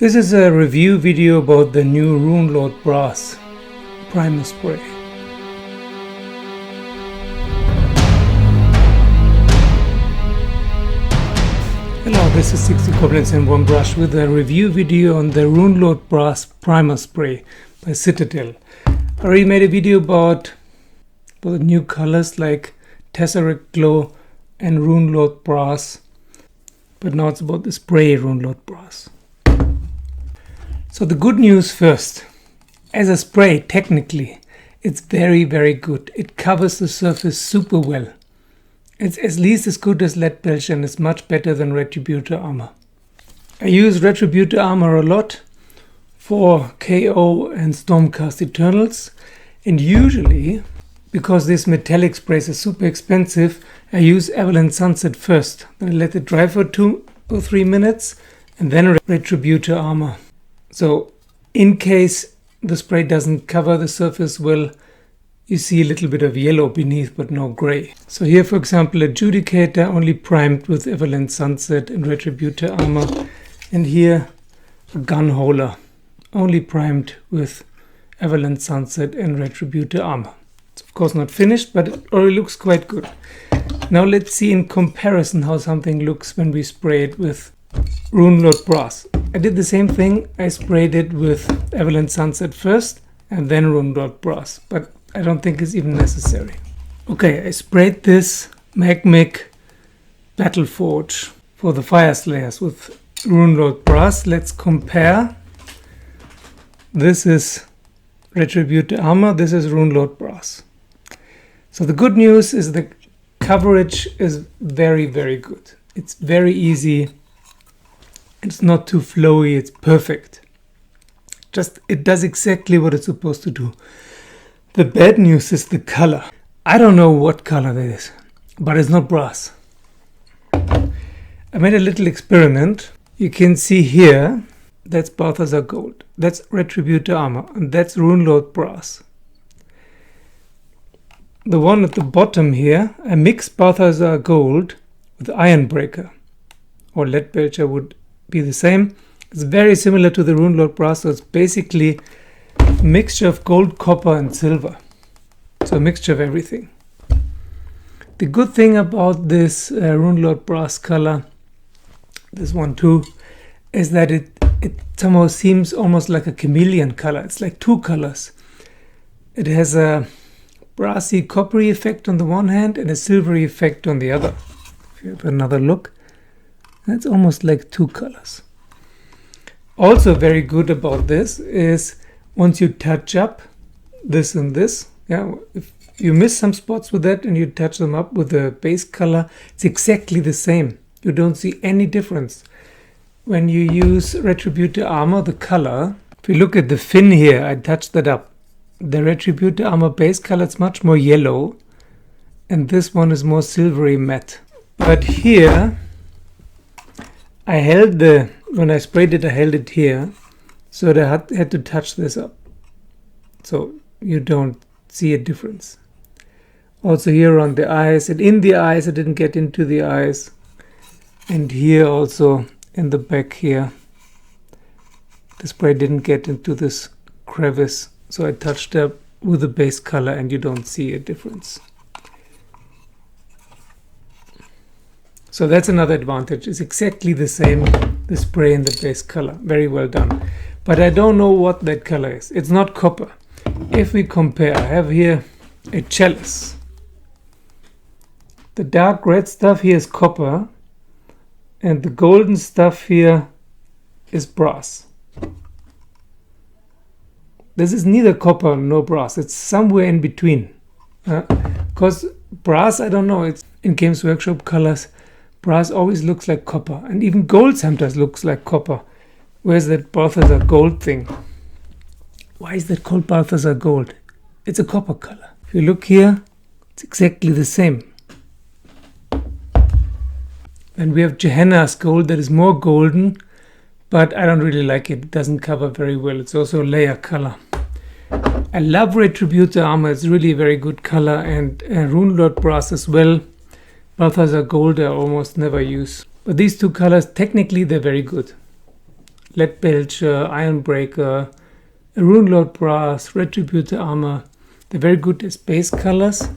This is a review video about the new Runelord Brass Primer Spray. Hello, this is 60 Goblins in one brush with a review video on the Runelord Brass Primer Spray by Citadel. I already made a video about the new colors like Tesseract Glow and Runelord Brass, but now it's about the spray Runelord Brass. So the good news first. As a spray, technically, it's very good. It covers the surface super well. It's at least as good as lead belcher and it's much better than Retributor armor. I use Retributor armor a lot for KO and Stormcast Eternals, and usually, because this metallic sprays are super expensive, I use Avalanche Sunset first. Then I let it dry for 2 or 3 minutes and then Retributor armor. So in case the spray doesn't cover the surface well, you see a little bit of yellow beneath but no gray. So here, for example, Adjudicator only primed with Avalanche Sunset and Retributor armor, and here a gun holder only primed with Avalanche Sunset and Retributor armor. It's of course not finished, but it already looks quite good. Now let's see in comparison how something looks when we spray it with Runelord Brass. I did the same thing. I sprayed it with Avalanche Sunset first and then Runelord Brass, but I don't think it's even necessary. Okay, I sprayed this Magmic Battle Forge for the Fire Slayers with Runelord Brass. Let's compare. This is Retributor armor, this is Runelord Brass. So the good news is the coverage is very good. It's very easy. It's not too flowy, it's perfect. Just, it does exactly what it's supposed to do. The bad news is the color. I don't know what color that is, but it's not brass. I made a little experiment. You can see here, that's Balthasar Gold. That's Retributor armor, and that's Runelord Brass. The one at the bottom here, I mixed Balthasar Gold with Ironbreaker, or Lead Belcher would be the same. It's very similar to the Runelord Brass, so it's basically a mixture of gold, copper and silver. So a mixture of everything. The good thing about this Runelord Brass color, this one too, is that it somehow seems almost like a chameleon color. It's like two colors. It has a brassy coppery effect on the one hand and a silvery effect on the other. If you have another look, that's almost like two colors. Also very good about this is once you touch up this and this, if you miss some spots with that and you touch them up with the base color, it's exactly the same. You don't see any difference. When you use Retributor armor, the color, if you look at the fin here, I touched that up. The Retributor armor base color is much more yellow and this one is more silvery matte. But here, I held when I sprayed it, I held it here, so I had to touch this up. So you don't see a difference. Also here on the eyes, and in the eyes, I didn't get into the eyes. And here also in the back here, the spray didn't get into this crevice. So I touched up with the base color and you don't see a difference. So that's another advantage. It's exactly the same, the spray and the base color. Very well done. But I don't know what that color is. It's not copper. If we compare, I have here a chalice. The dark red stuff here is copper and the golden stuff here is brass. This is neither copper nor brass. It's somewhere in between. Because brass, I don't know, it's in Games Workshop colors. Brass always looks like copper, and even gold sometimes looks like copper. Where's that Balthasar Gold thing? Why is that called Balthasar Gold? It's a copper color. If you look here, it's exactly the same. And we have Gehenna's Gold that is more golden, but I don't really like it. It doesn't cover very well. It's also a layer color. I love Retributor armor. It's really a very good color, and Runelord Brass as well. Balthasar Gold I almost never use. But these two colors, technically they're very good. Lead Belcher, Iron Breaker, a Runelord Brass, Retributor Armor. They're very good as base colors,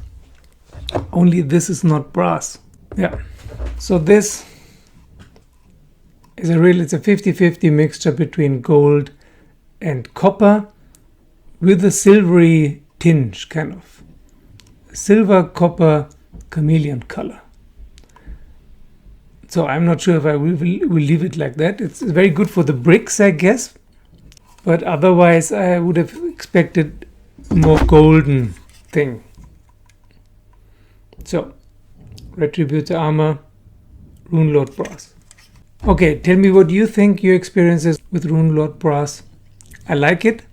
only this is not brass. Yeah, so this is it's a 50-50 mixture between gold and copper with a silvery tinge, kind of silver copper chameleon color. So I'm not sure if I will leave it like that. It's very good for the bricks, I guess, but otherwise I would have expected more golden thing. So Retributor Armor, Runelord Brass. Okay, tell me what you think your experiences with Runelord Brass. I like it,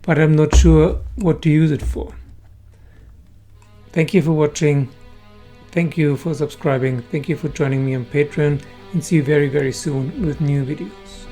but I'm not sure what to use it for. Thank you for watching. Thank you for subscribing. Thank you for joining me on Patreon, and see you very, very soon with new videos.